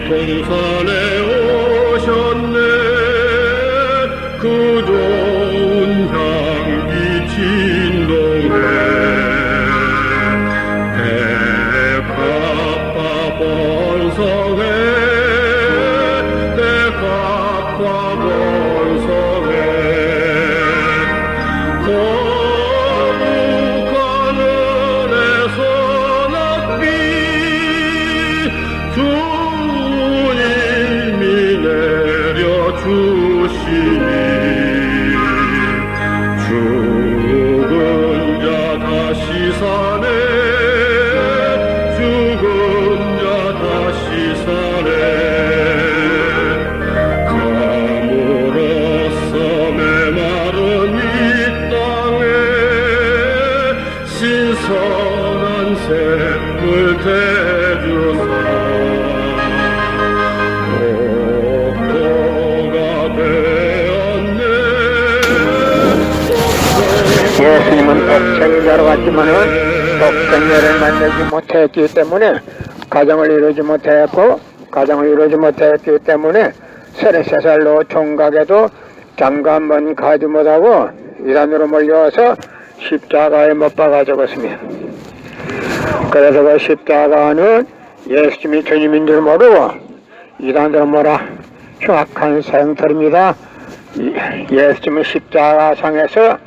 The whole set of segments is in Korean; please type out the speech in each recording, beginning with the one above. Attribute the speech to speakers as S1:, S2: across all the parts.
S1: 동산에 오셨네. 그 좋은 향기 진동해. 대갚아 번성해. 대갚아 번성해. 거룩한 은혜 선악비 주님이 내려주시니 죽은 자 다시 사네. 죽은 자 다시 사네. 가물어서 메마른 이 땅에 신선한 샘물 대주사.
S2: 예수님은 독생자로 왔지만은 독생자를 만나지 못했기 때문에 가정을 이루지 못했고, 가정을 이루지 못했기 때문에 33살로 총각에도 장가 한 번 가지 못하고 이단으로 몰려와서 십자가에 못 박아 죽었습니다. 그래서 그 십자가는 예수님이 주님인 줄 모르고 이단으로 몰아 흉악한 사형털입니다. 예수님은 십자가상에서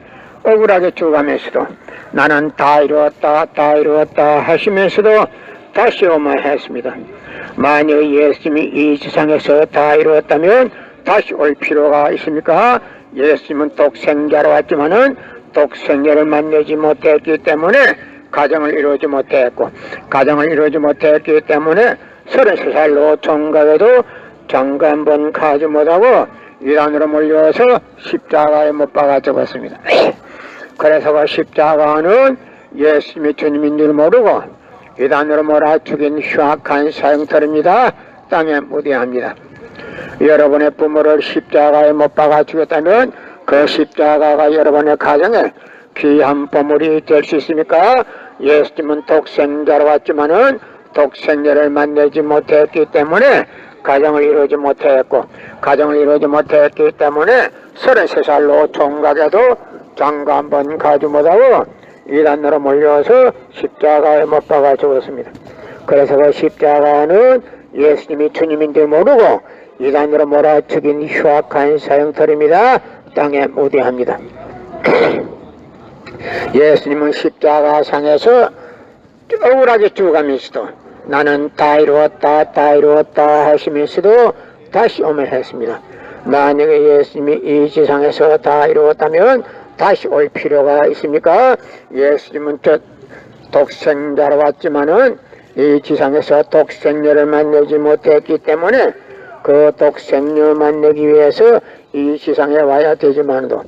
S2: 억울하게 죽어가면서도 나는 다 이루었다 다 이루었다 하시면서도 다시 오만했습니다. 만약 예수님이 이 지상에서 다 이루었다면 다시 올 필요가 있습니까? 예수님은 독생자로 왔지만은 독생자를 만나지 못했기 때문에 가정을 이루지 못했고, 가정을 이루지 못했기 때문에 33살로 총각에도 장가 한 번 가지 못하고 이단으로 몰려와서 십자가에 못 박아 죽었습니다. 그래서 그 십자가는 예수님이 주님인 줄 모르고 이단으로 몰아 죽인 흉악한 사형털입니다. 땅에 무대합니다. 여러분의 부모를 십자가에 못 박아 죽였다면 그 십자가가 여러분의 가정에 귀한 보물이 될 수 있습니까? 예수님은 독생자로 왔지만은 독생자를 만나지 못했기 때문에 가정을 이루지 못했고, 가정을 이루지 못했기 때문에 33살로 총각에도 장가 한 번 가지 못하고 이단으로 몰려와서 십자가에 못 박아 죽었습니다. 그래서 그 십자가는 예수님이 주님인 줄 모르고 이단으로 몰아 죽인 흉악한 사형털입니다. 땅에 무대합니다. 예수님은 십자가상에서 억울하게 죽어가면서도 나는 다 이루었다 다 이루었다 하시면서도 다시 오만했습니다. 만약에 예수님이 이 지상에서 다 이루었다면 다시 올 필요가 있습니까? 예수님은 독생자로 왔지만은 이 지상에서 독생녀를 만나지 못했기 때문에 그 독생녀 만나기 위해서 이 지상에 와야 되지만도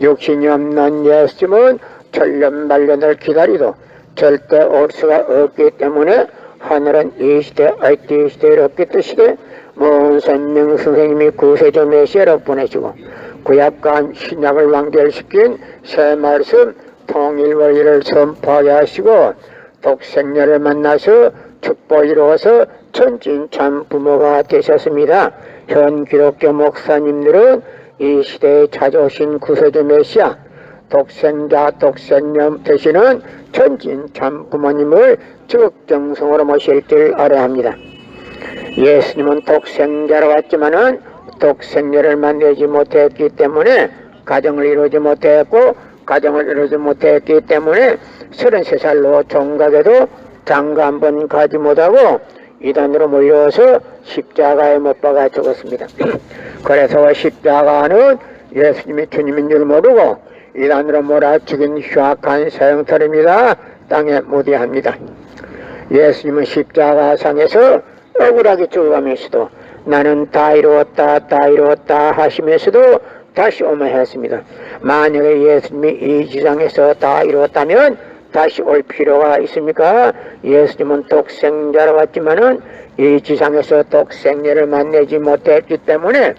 S2: 육신이 없는 예수님은 천년만년을 기다리도 절대 올 수가 없기 때문에 하늘은 이 시대 아이티 시대를 없기 뜻이되 먼 선명 선생님이 구세주 메시아로 보내주고 구약과 신약을 완결시킨 새 말씀 통일원리를 선포하게 하시고 독생녀를 만나서 축복 이루어서 천진참 부모가 되셨습니다. 현 기독교 목사님들은 이 시대에 찾아오신 구세주 메시아 독생자 독생녀 되시는 천진참 부모님을 적정성으로 모실 줄 알아야 합니다. 예수님은 독생자로 왔지만은 독생녀를 만나지 못했기 때문에 가정을 이루지 못했고, 가정을 이루지 못했기 때문에 33살로 총각에도 장가 한 번 가지 못하고 이단으로 몰려와서 십자가에 못 박아 죽었습니다. 그래서 십자가는 예수님이 주님인 줄 모르고 이단으로 몰아 죽인 흉악한 사형털입니다. 땅에 무대합니다. 예수님은 십자가상에서 억울하게 죽어가면서도 나는 다 이루었다 다 이루었다 하시면서도 다시 오만했습니다. 만약에 예수님이 이 지상에서 다 이루었다면 다시 올 필요가 있습니까? 예수님은 독생자로 왔지만은 이 지상에서 독생녀를 만나지 못했기 때문에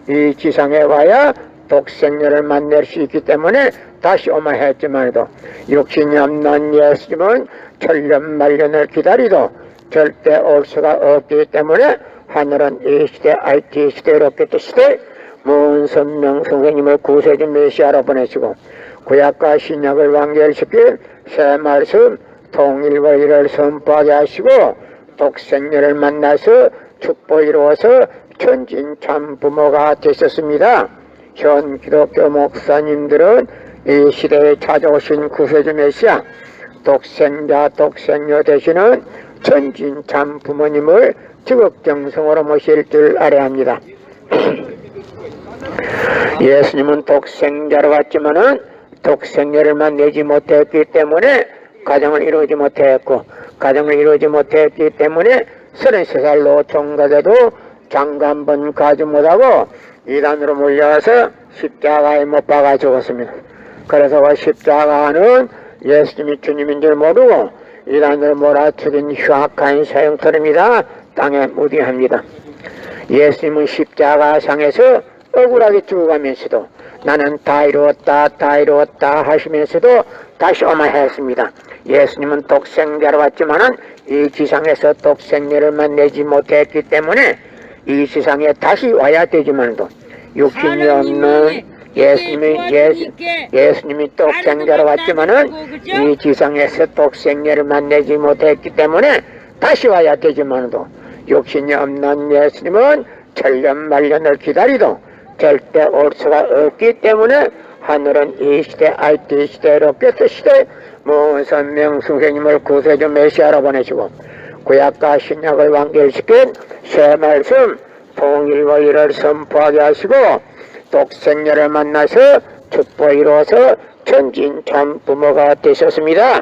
S2: 이 지상에 와야 독생녀를 만날 수 있기 때문에 다시 오만했지만도 육신이 없는 예수님은 천년만년을 기다리도 절대 올 수가 없기 때문에 하늘은 이 시대 IT 시대 로켓 시대 문선명 선생님을 구세주 메시아로 보내시고 구약과 신약을 완결시킨 새 말씀 통일의를 선포하게 하시고 독생녀를 만나서 축복 이루어서 천진 참 부모가 되셨습니다. 현 기독교 목사님들은 이 시대에 찾아오신 구세주 메시아 독생자 독생녀 되시는 천진 참 부모님을 지극정성으로 모실 줄 알아야 합니다. 예수님은 독생자로 왔지만은 독생녀를 만나지 못했기 때문에 가정을 이루지 못했고 가정을 이루지 못했기 때문에 33살로 종가돼도 장가 한 번 가지 못하고 이단으로 몰려와서 십자가에 못 박아 죽었습니다. 그래서 그 십자가는 예수님이 주님인 줄 모르고 이단으로 몰아죽인 흉악한 사형터입니다. 땅에 무디합니다. 예수님은 십자가상에서 억울하게 죽어가면서도 나는 다 이루었다 다 이루었다 하시면서도 다시 오마했습니다. 예수님은 독생자로 왔지만은 이 지상에서 독생녀를 만나지 못했기 때문에 이 세상에 다시 와야 되지만도 육신이 없는 예수님이 독생자로 왔지만은 이 지상에서 독생녀를 만나지 못했기 때문에 다시 와야 되지만도 육신이 없는 예수님은 천년만년을 기다리도 절대 올 수가 없기 때문에 하늘은 이 시대 IT 시대 로켓 시대 문선명 선생님을 구세주 메시아로 보내시고 구약과 신약을 완결시킨 새 말씀 통일의를 선포하게 하시고 독생녀를 만나서 축복 이루어서 천진 참 부모가 되셨습니다.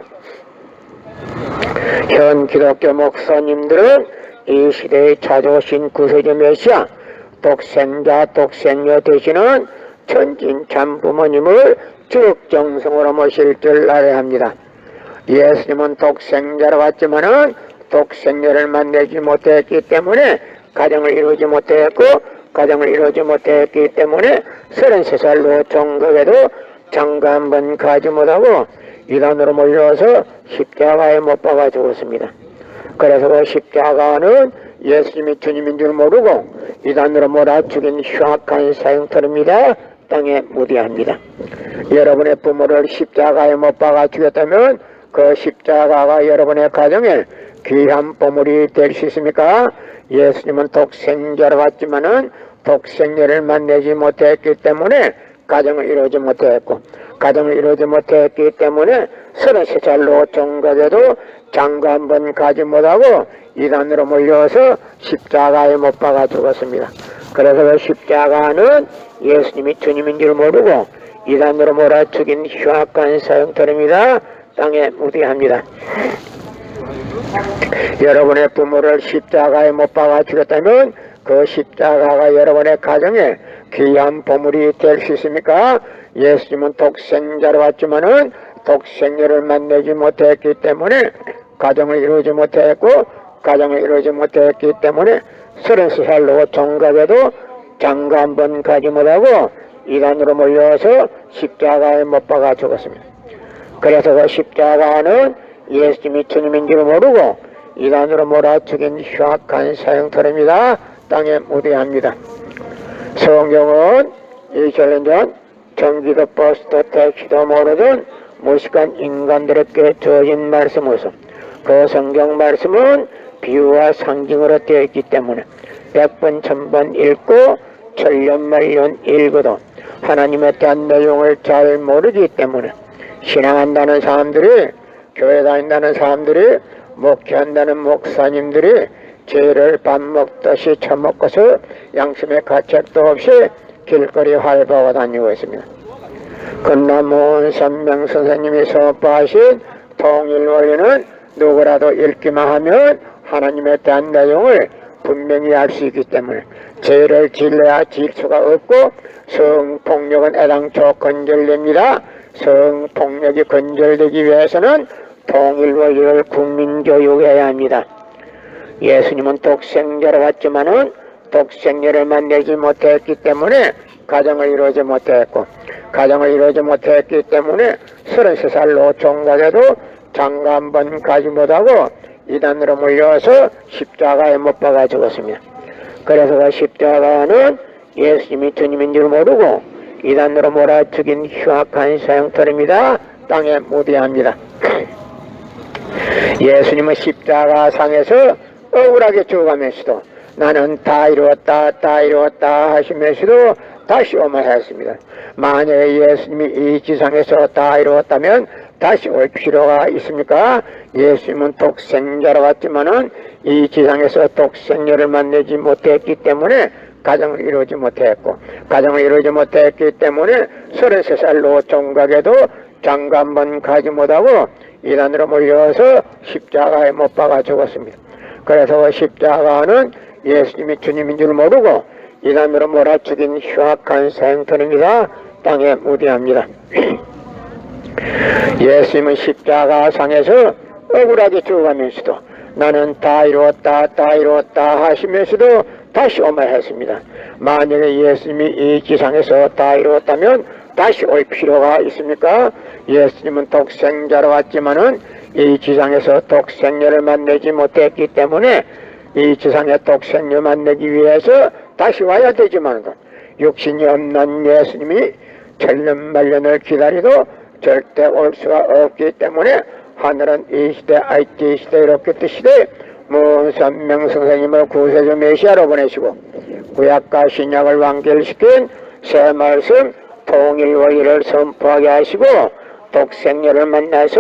S2: 현 기독교 목사님들은 이 시대에 찾아오신 구세주 메시아 독생자 독생녀 되시는 천진 참 부모님을 적정성으로 모실 줄 알아야 합니다. 예수님은 독생자로 왔지만은 독생녀를 만나지 못했기 때문에 가정을 이루지 못했고 가정을 이루지 못했기 때문에 33살로 종각에도 장가 한 번 가지 못하고 이단으로 몰려와서 십자가에 못 박아 죽었습니다. 그래서 그 십자가는 예수님이 주님인 줄 모르고 이단으로 몰아 죽인 흉악한 사형터입니다. 땅에 무디합니다. 여러분의 부모를 십자가에 못 박아 죽였다면 그 십자가가 여러분의 가정에 귀한 보물이 될 수 있습니까? 예수님은 독생자로 왔지만은 독생녀를 만나지 못했기 때문에 가정을 이루지 못했고 가정을 이루지 못했기 때문에 33살로 종가돼도 장가 한 번 가지 못하고 이단으로 몰려서 십자가에 못 박아 죽었습니다. 그래서 그 십자가는 예수님이 주님인 줄 모르고 이단으로 몰아 죽인 흉악한 사형터입니다. 땅에 무디합니다. 여러분의 부모를 십자가에 못 박아 죽였다면 그 십자가가 여러분의 가정에 귀한 보물이 될 수 있습니까? 예수님은 독생자로 왔지만은 독생녀를 만나지 못했기 때문에 가정을 이루지 못했고 가정을 이루지 못했기 때문에 33살로 종각에도 장가 한 번 가지 못하고 이단으로 몰려와서 십자가에 못 박아 죽었습니다. 그래서 그 십자가는 예수님이 주님인 줄 모르고 이단으로 몰아 죽인 흉악한 사형터입니다. 땅에 무대합니다. 성경은 2000년 전 경기도 버스도 택시도 모르던 무식한 인간들에게 주어진 말씀으로서 그 성경 말씀은 비유와 상징으로 되어 있기 때문에 100번 1000번 읽고 천년만년 읽어도 하나님에 대한 내용을 잘 모르기 때문에 신앙한다는 사람들이 교회 다닌다는 사람들이 목회한다는 목사님들이 죄를 밥 먹듯이 처먹고서 양심의 가책도 없이 길거리 활보하고 다니고 있습니다. 그러나 문선명 선생님이 선포하신 통일원리는 누구라도 읽기만 하면 하나님에 대한 내용을 분명히 알 수 있기 때문에 죄를 질러야 질 수가 없고 성폭력은 애당초 건절됩니다. 성폭력이 건절되기 위해서는 통일원리를 국민교육해야 합니다. 예수님은 독생자로 왔지만은 독생녀를 만나지 못했기 때문에 가정을 이루지 못했고 가정을 이루지 못했기 때문에 33살로 종각에도 장가 한 번 가지 못하고 이단으로 몰려와서 십자가에 못 박아 죽었습니다. 그래서 그 십자가는 예수님이 주님인 줄 모르고 이단으로 몰아 죽인 흉악한 사형털입니다. 땅에 무대합니다. 예수님은 십자가 상에서 억울하게 죽어가면서도 나는 다 이루었다 다 이루었다 하시면서도 다시 오만하였습니다. 만약에 예수님이 이 지상에서 다 이루었다면 다시 올 필요가 있습니까? 예수님은 독생자로 왔지만은 이 지상에서 독생녀를 만나지 못했기 때문에 가정을 이루지 못했고, 가정을 이루지 못했기 때문에 33살로 종각에도 장가 한 번 가지 못하고 이단으로 몰려서 십자가에 못 박아 죽었습니다. 그래서 십자가는 예수님이 주님인 줄 모르고 이단으로 몰아 죽인 흉악한 사형터입니다. 땅에 무대합니다. 예수님은 십자가 상에서 억울하게 죽어가면서도 나는 다 이루었다 다 이루었다 하시면서도 다시 오만했습니다. 만약에 예수님이 이 지상에서 다 이루었다면 다시 올 필요가 있습니까? 예수님은 독생자로 왔지만은 이 지상에서 독생녀를 만나지 못했기 때문에 이 지상에 독생녀 만나기 위해서 다시 와야 되지만 육신이 없는 예수님이 천년만년을 기다리도 절대 올 수가 없기 때문에 하늘은 이 시대 IT 시대 이렇게 뜻이되 문선명 선생님을 구세주 메시아로 보내시고 구약과 신약을 완결시킨 새 말씀 통일원리를 선포하게 하시고 독생녀를 만나서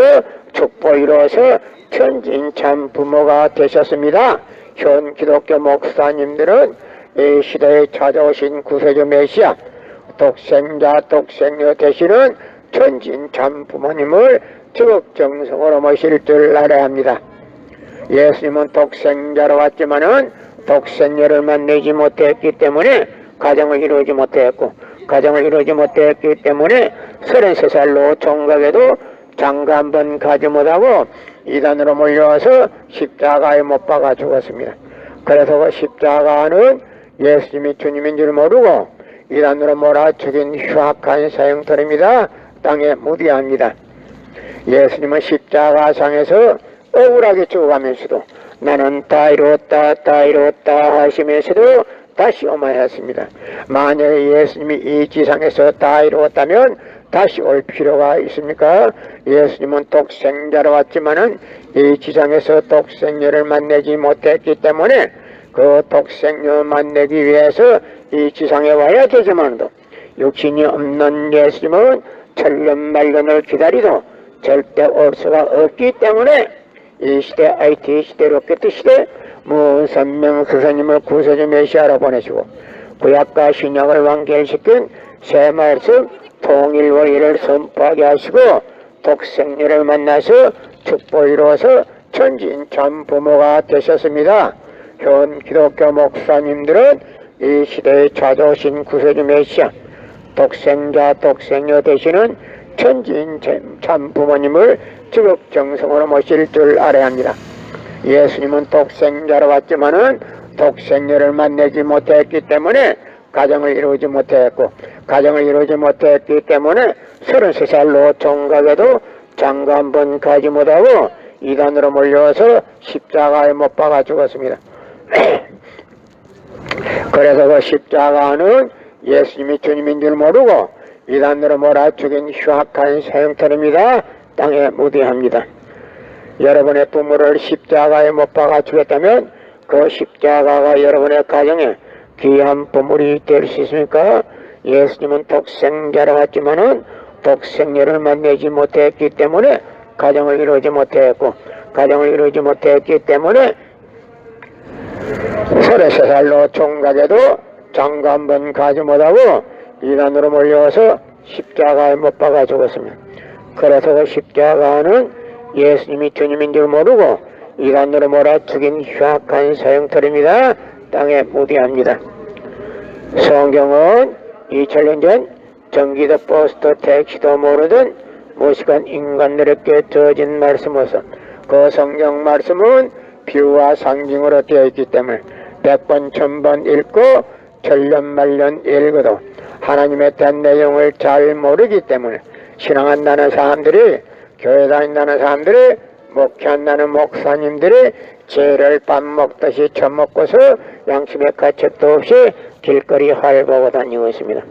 S2: 축복 이루어서 천진참 부모가 되셨습니다. 현 기독교 목사님들은 이 시대에 찾아오신 구세주 메시아 독생자 독생녀 되시는 천진참 부모님을 적극정성으로 모실 줄 알아야 합니다. 예수님은 독생자로 왔지만은 독생녀를 만나지 못했기 때문에 가정을 이루지 못했고, 가정을 이루지 못했기 때문에 33살로 종각에도 장가 한 번 가지 못하고 이단으로 몰려와서 십자가에 못 박아 죽었습니다. 그래서 그 십자가는 예수님이 주님인 줄 모르고 이단으로 몰아 죽인 흉악한 사형터입니다. 땅에 무디합니다. 예수님은 십자가상에서 억울하게 죽어가면서도 나는 다 이루었다 다 이루었다 하시면서도 다시 오만했습니다. 만약에 예수님이 이 지상에서 다 이루었다면 다시 올 필요가 있습니까? 예수님은 독생자로 왔지만은 이 지상에서 독생녀를 만나지 못했기 때문에 그 독생녀 만나기 위해서 이 지상에 와야 되지만도 육신이 없는 예수님은 천년만년을 기다리도 절대 올 수가 없기 때문에 이 시대 IT 시대 로켓 시대 문선명 스승님을 구세주 메시아로 보내시고 구약과 신약을 완결시킨 새 말씀 통일원리를 선포하게 하시고 독생녀를 만나서 축복 이루어서 천진참 부모가 되셨습니다. 현 기독교 목사님들은 이 시대에 찾아오신 구세주 메시아 독생자 독생녀 되시는 천진참 부모님을 적극정성으로 모실 줄 알아야 합니다. 예수님은 독생자로 왔지만은 독생녀를 만나지 못했기 때문에 가정을 이루지 못했고, 가정을 이루지 못했기 때문에 33살로 종각에도 장가 한 번 가지 못하고 이단으로 몰려와서 십자가에 못 박아 죽었습니다. 그래서 그 십자가는 예수님이 주님인 줄 모르고 이단으로 몰아 죽인 흉악한 사형터입니다. 땅에 무대합니다. 여러분의 부모를 십자가에 못 박아 죽였다면 그 십자가가 여러분의 가정에 귀한 보물이 될 수 있습니까? 예수님은 독생자로 왔지만은 독생녀를 만나지 못했기 때문에 가정을 이루지 못했고, 가정을 이루지 못했기 때문에 33살로 종각에도 장가 한 번 가지 못하고 이단으로 몰려와서 십자가에 못 박아 죽었습니다. 그래서 그 십자가는 예수님이 주님인 줄 모르고 이단으로 몰아 죽인 흉악한 사형터입니다. 땅에 무대합니다. 성경은 2000년 전 전기도 버스도 택시도 모르던 무식한 인간들에게 주어진 말씀으로서 그 성경 말씀은 비유와 상징으로 되어 있기 때문에 100번 1000번 읽고 천년만년 읽어도 하나님에 대한 내용을 잘 모르기 때문에 신앙한다는 사람들이, 교회 다닌다는 사람들이 목회한다는 목사님들이 죄를 밥 먹듯이 처먹고서 양심의 가책도 없이 길거리 활보고 다니고 있습니다.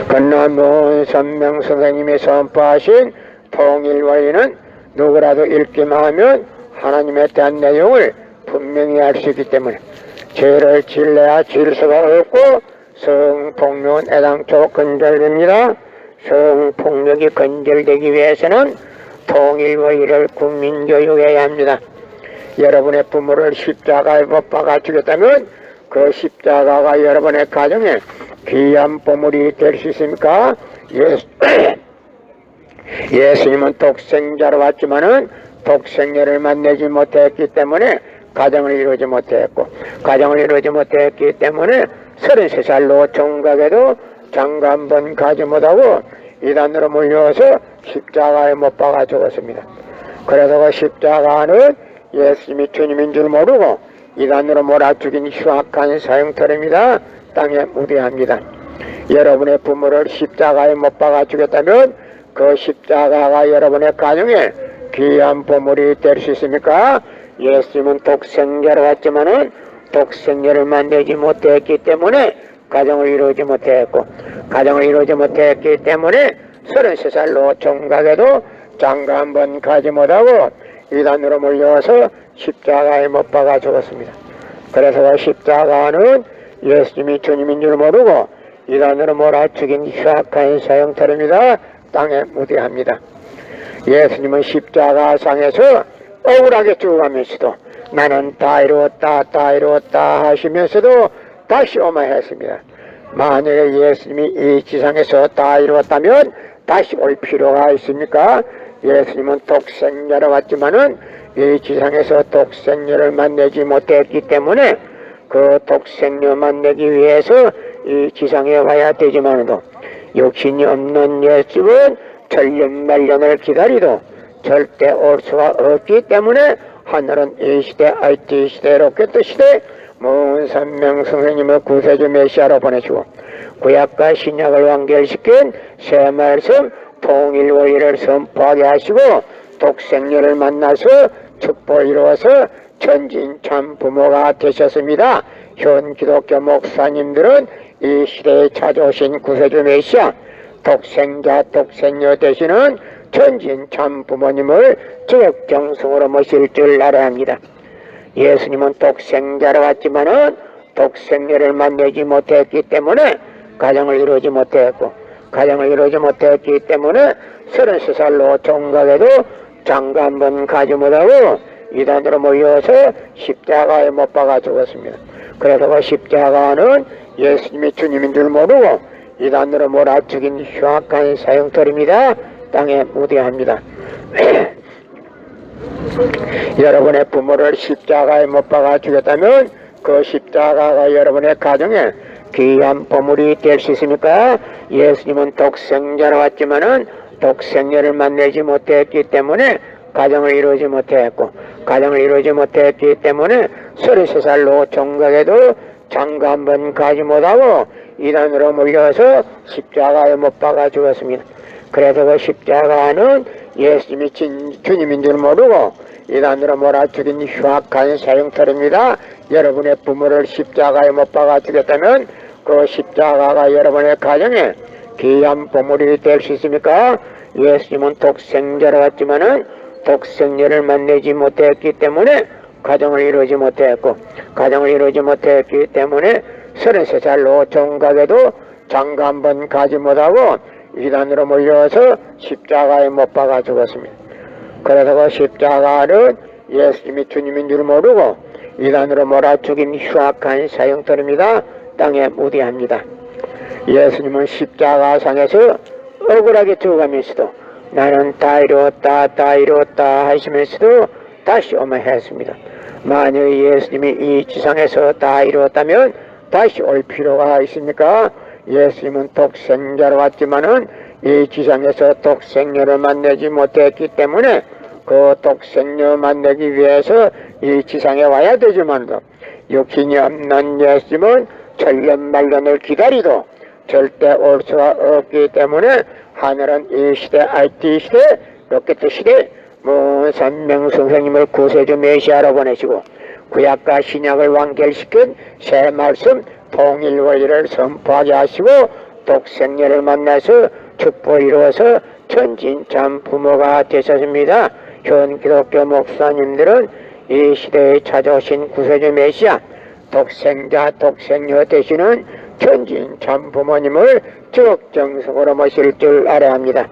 S2: 그러나 문선명 선생님이 선포하신 통일원리는 누구라도 읽기만 하면 하나님에 대한 내용을 분명히 알 수 있기 때문에 죄를 질러야 질서가 없고 성폭력은 애당초 건절됩니다. 성폭력이 건절되기 위해서는 통일원리를 국민교육해야 합니다. 여러분의 부모를 십자가에 못 박아 죽였다면 그 십자가가 여러분의 가정에 귀한 보물이 될 수 있습니까? 예수님은 독생자로 왔지만은 독생녀를 만나지 못했기 때문에 가정을 이루지 못했고, 가정을 이루지 못했기 때문에 33살로 총각에도 장가 한 번 가지 못하고 이단으로 몰려와서 십자가에 못 박아 죽었습니다. 그래서 그 십자가는 예수님이 주님인 줄 모르고 이단으로 몰아 죽인 흉악한 사형터입니다. 땅에 무대합니다. 여러분의 부모를 십자가에 못 박아 죽였다면 그 십자가가 여러분의 가정에 귀한 보물이 될 수 있습니까? 예수님은 독생자로 왔지만은 독생자를 만나지 못했기 때문에 가정을 이루지 못했고, 가정을 이루지 못했기 때문에 33살로 총각에도 장가 한 번 가지 못하고 이단으로 몰려와서 십자가에 못 박아 죽었습니다. 그래서 십자가는 예수님이 주님인 줄 모르고 이단으로 몰아 죽인 흉악한 사형터입니다. 땅에 무대합니다. 예수님은 십자가상에서 억울하게 죽어가면서도 나는 다 이루었다 다 이루었다 하시면서도 다시 오마했습니다. 만약에 예수님이 이 지상에서 다 이루었다면 다시 올 필요가 있습니까? 예수님은 독생자로 왔지만은 이 지상에서 독생녀를 만나지 못했기 때문에 그 독생녀 만나기 위해서 이 지상에 와야 되지만도 육신이 없는 예수님은 천년만년을 기다리도 절대 올 수가 없기 때문에 하늘은 이 시대 IT 시대 로켓 시대 문선명 선생님을 구세주 메시아로 보내주고 구약과 신약을 완결시킨 새 말씀 통일원리를 선포하게 하시고 독생녀를 만나서 축복 이루어서 천진참 부모가 되셨습니다. 현 기독교 목사님들은 이 시대에 찾아오신 구세주 메시아 독생자 독생녀 되시는 천진참 부모님을 적정성으로 모실 줄 알아야 합니다. 예수님은 독생자로 왔지만은 독생녀를 만나지 못했기 때문에 가정을 이루지 못했고, 가정을 이루지 못했기 때문에 33살로 총각에도 장가 한 번 가지 못하고 이단으로 몰려서 십자가에 못 박아 죽었습니다. 그래서 그 십자가는 예수님이 주님인 줄 모르고 이단으로 몰아 죽인 흉악한 사형터입니다. 땅에 무대합니다. 여러분의 부모를 십자가에 못 박아 죽였다면 그 십자가가 여러분의 가정에 귀한 보물이 될 수 있습니까? 예수님은 독생자로 왔지만은 독생녀를 만나지 못했기 때문에 가정을 이루지 못했고, 가정을 이루지 못했기 때문에 33살로 총각에도 장가 한 번 가지 못하고 이단으로 몰려서 십자가에 못 박아 죽었습니다. 그래서 그 십자가는 예수님이 주님인 줄 모르고 이단으로 몰아 죽인 흉악한 사형터입니다. 여러분의 부모를 십자가에 못 박아 죽였다면 그 십자가가 여러분의 가정에 귀한 보물이 될 수 있습니까? 예수님은 독생자로 왔지만은 독생녀를 만나지 못했기 때문에 가정을 이루지 못했고, 가정을 이루지 못했기 때문에 33살로 총각에도 장가 한 번 가지 못하고 이단으로 몰려서 십자가에 못 박아 죽었습니다. 그래서 그 십자가는 예수님이 주님인 줄 모르고 이단으로 몰아 죽인 흉악한 사형터입니다. 땅에 무대합니다. 예수님은 십자가상에서 억울하게 죽어가면서도 나는 다 이루었다 다 이루었다 하시면서도 다시 오마했습니다. 만약 예수님이 이 지상에서 다 이루었다면 다시 올 필요가 있습니까? 예수님은 독생자로 왔지만은 이 지상에서 독생녀를 만나지 못했기 때문에 그 독생녀 만나기 위해서 이 지상에 와야 되지만도 육신이 없는 예수님은 천년만년을 기다리도 절대 올 수가 없기 때문에 하늘은 이 시대 IT 시대 로켓 시대 무산명 선생님을 구세주 메시아로 보내시고 구약과 신약을 완결시킨 새 말씀 통일 원리를 선포하게 하시고 독생녀를 만나서 축복을 이루어서 천진참 부모가 되셨습니다. 현 기독교 목사님들은 이 시대에 찾아오신 구세주 메시아 독생자 독생녀 되시는 천진참 부모님을 적정석으로 모실 줄 알아야 합니다.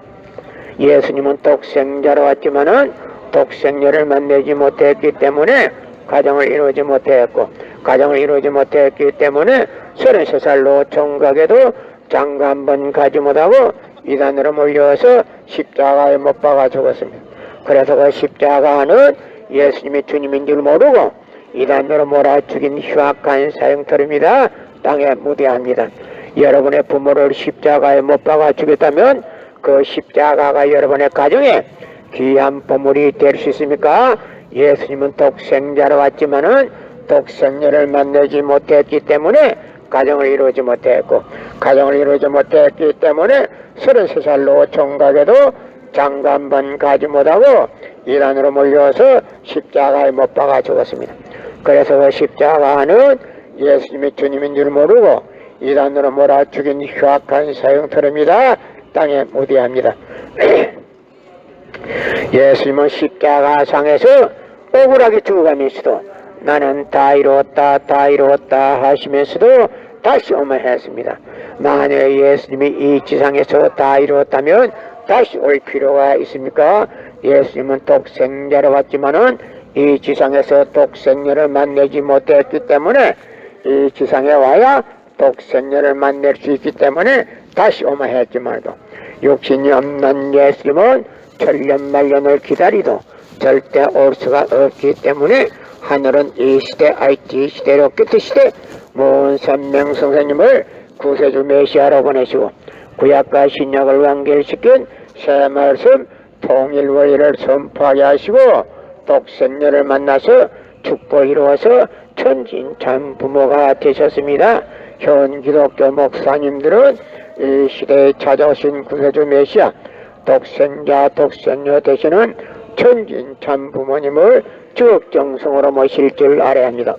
S2: 예수님은 독생자로 왔지만은 독생녀를 만나지 못했기 때문에 가정을 이루지 못했고, 가정을 이루지 못했기 때문에 33살로 총각에도 장가 한 번 가지 못하고 이단으로 몰려서 십자가에 못 박아 죽었습니다. 그래서 그 십자가는 예수님이 주님인 줄 모르고 이단으로 몰아 죽인 흉악한 사형터입니다. 땅에 무대합니다. 여러분의 부모를 십자가에 못 박아 죽였다면 그 십자가가 여러분의 가정에 귀한 보물이 될 수 있습니까? 예수님은 독생자로 왔지만은 독생녀를 만나지 못했기 때문에 가정을 이루지 못했고, 가정을 이루지 못했기 때문에 33살로 총각에도 장가 한 번 가지 못하고 이단으로 몰려서 십자가에 못 박아 죽었습니다. 그래서 그 십자가는 예수님이 주님인 줄 모르고 이단으로 몰아 죽인 흉악한 사형터입니다. 땅에 무대합니다. 예수님은 십자가상에서 억울하게 죽어가면서도 나는 다 이루었다 다 이루었다 하시면서도 다시 오만했습니다. 만약 예수님이 이 지상에서 다 이루었다면 다시 올 필요가 있습니까? 예수님은 독생자로 왔지만은 이 지상에서 독생녀를 만나지 못했기 때문에 이 지상에 와야 독생녀를 만날 수 있기 때문에 다시 오만했지만도 육신이 없는 예수님은 천년만년을 기다리도 절대 올 수가 없기 때문에 하늘은 이 시대 IT 시대로 끝의 시대 무산명 선생님을 구세주 메시아로 보내시고 구약과 신약을 완결시킨 새 말씀 통일 원리를 선포하게 하시고 독생녀를 만나서 축복을 이루어서 천진참 부모가 되셨습니다. 현 기독교 목사님들은 이 시대에 찾아오신 구세주 메시아 독생자 독생녀 되시는 천진참 부모님을 적정성으로 모실 줄 알아야 합니다.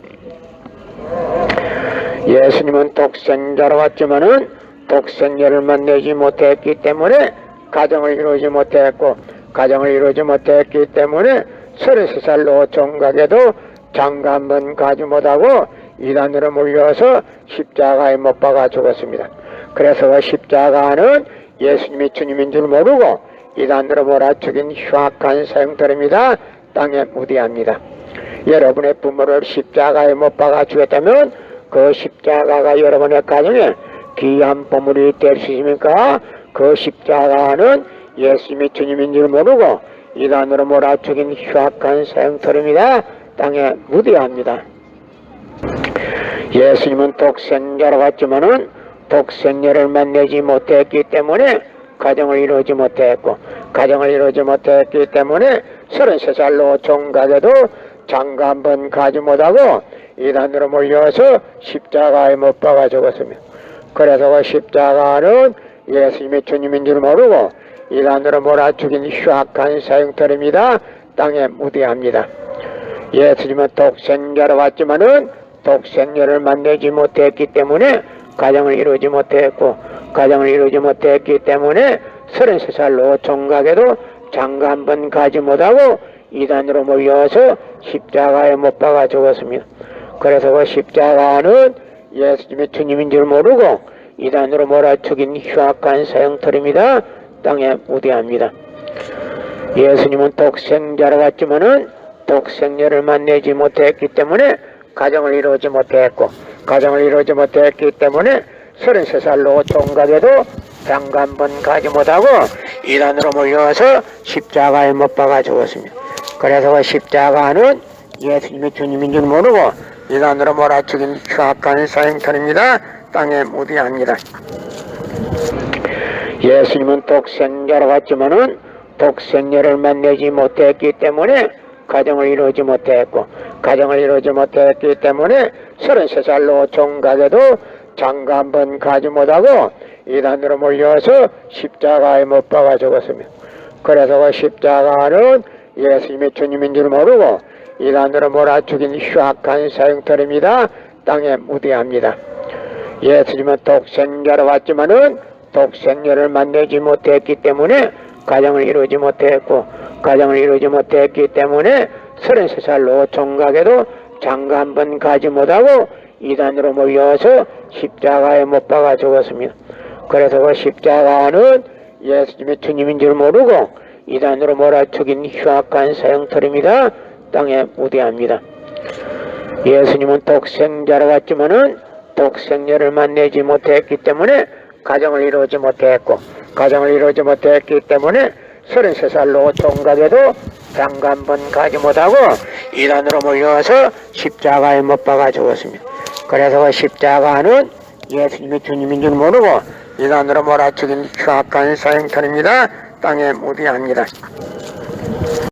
S2: 예수님은 독생자로 왔지만은 독생녀를 만나지 못했기 때문에 가정을 이루지 못했고, 가정을 이루지 못했기 때문에 33살로 총각에도 장가 한 번 가지 못하고 이단으로 몰려서 십자가에 못 박아 죽었습니다. 그래서 그 십자가는 예수님이 주님인 줄 모르고 이단으로 몰아 죽인 흉악한 사형터입니다. 땅에 무대합니다. 여러분의 부모를 십자가에 못 박아 죽였다면 그 십자가가 여러분의 가정에 귀한 보물이 될 수 있습니까? 그 십자가는 예수님이 주님인 줄 모르고 이단으로 몰아 죽인 흉악한 사형터입니다. 땅에 무대합니다. 예수님은 독생자로 왔지만은 독생녀를 만나지 못했기 때문에 가정을 이루지 못했고, 가정을 이루지 못했기 때문에 33살로 총각에도 장가 한 번 가지 못하고 이단으로 몰려서 십자가에 못 박아 죽었습니다. 그래서 그 십자가는 예수님이 주님인 줄 모르고 이단으로 몰아 죽인 흉악한 사형터입니다. 땅에 무대합니다. 예수님은 독생자로 왔지만은 독생녀를 만나지 못했기 때문에 가정을 이루지 못했고, 가정을 이루지 못했기 때문에 33살로 총각에도 장가 한 번 가지 못하고 이단으로 몰려서 십자가에 못 박아 죽었습니다. 그래서 그 십자가는 예수님이 주님인 줄 모르고 이단으로 몰아 죽인 흉악한 사형터입니다. 땅에 무대합니다. 예수님은 독생자로 왔지만은 독생녀를 만나지 못했기 때문에 가정을 이루지 못했고, 가정을 이루지 못했기 때문에 33살로 총각에도 장가 한 번 가지 못하고 이단으로 몰려와서 십자가에 못 박아 죽었습니다. 그래서 그 십자가는 예수님이 주님인 줄 모르고 이단으로 몰아 죽인 흉악한 사형터입니다. 땅에 무대합니다. 예수님은 독생자로 왔지만은 독생녀를 만나지 못했기 때문에 가정을 이루지 못했고, 가정을 이루지 못했기 때문에 33살로 총각에도 장가 한 번 가지 못하고 이단으로 몰려서 십자가에 못 박아 죽었습니다. 그래서 그 십자가는 예수님의 주님인 줄 모르고 이단으로 몰아죽인 흉악한 사형터입니다. 땅에 무대합니다. 예수님은 독생자로 왔지만은 독생자를 만나지 못했기 때문에 가정을 이루지 못했고, 가정을 이루지 못했기 때문에 33살로 총각에도 장가 한 번 가지 못하고 이단으로 몰려서 십자가에 못 박아 죽었습니다. 그래서 그 십자가는 예수님의 주님인 줄 모르고 이단으로 몰아죽인 흉악한 사형터입니다. 땅에 무대합니다. 예수님은 독생자로 왔지만은 독생자를 만나지 못했기 때문에 가정을 이루지 못했고, 가정을 이루지 못했기 때문에 33살로 총각에도 장가 한 번 가지 못하고 이단으로 몰려와서 십자가에 못 박아 죽었습니다. 그래서 그 십자가는 예수님의 주님인 줄 모르고 이단으로 몰아죽인 흉악한 사형터입니다. 땅에 무대합니다.